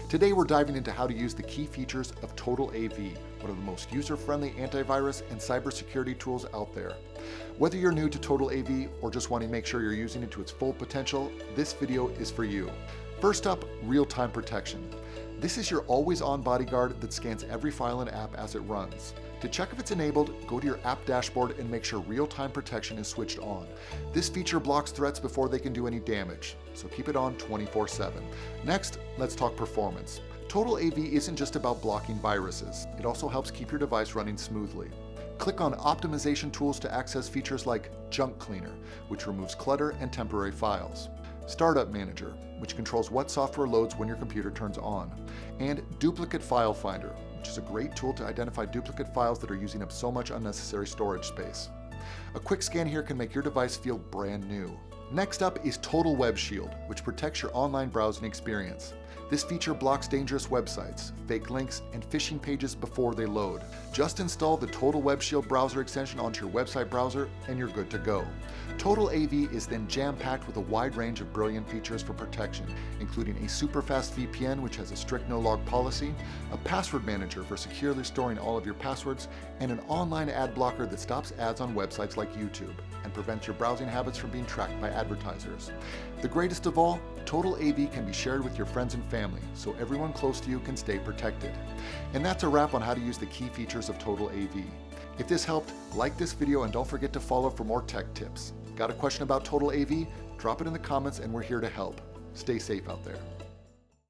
Today we're diving into how to use the key features of TotalAV, one of the most user-friendly antivirus and cybersecurity tools out there. Whether you're new to TotalAV or just want to make sure you're using it to its full potential, this video is for you. First up, real-time protection. This is your always-on bodyguard that scans every file and app as it runs. To check if it's enabled, go to your app dashboard and make sure real-time protection is switched on. This feature blocks threats before they can do any damage, so keep it on 24/7. Next, let's talk performance. TotalAV isn't just about blocking viruses. It also helps keep your device running smoothly. Click on optimization tools to access features like Junk Cleaner, which removes clutter and temporary files. Startup Manager, which controls what software loads when your computer turns on. And Duplicate File Finder, which is a great tool to identify duplicate files that are using up so much unnecessary storage space. A quick scan here can make your device feel brand new. Next up is Total Web Shield, which protects your online browsing experience. This feature blocks dangerous websites, fake links, and phishing pages before they load. Just install the Total Web Shield browser extension onto your website browser and you're good to go. TotalAV is then jam-packed with a wide range of brilliant features for protection, including a super fast VPN which has a strict no-log policy, a password manager for securely storing all of your passwords, and an online ad blocker that stops ads on websites like YouTube and prevents your browsing habits from being tracked by advertisers. The greatest of all, TotalAV can be shared with your friends and family, so everyone close to you can stay protected. And that's a wrap on how to use the key features of TotalAV. If this helped, like this video and don't forget to follow for more tech tips. Got a question about TotalAV? Drop it in the comments and we're here to help. Stay safe out there.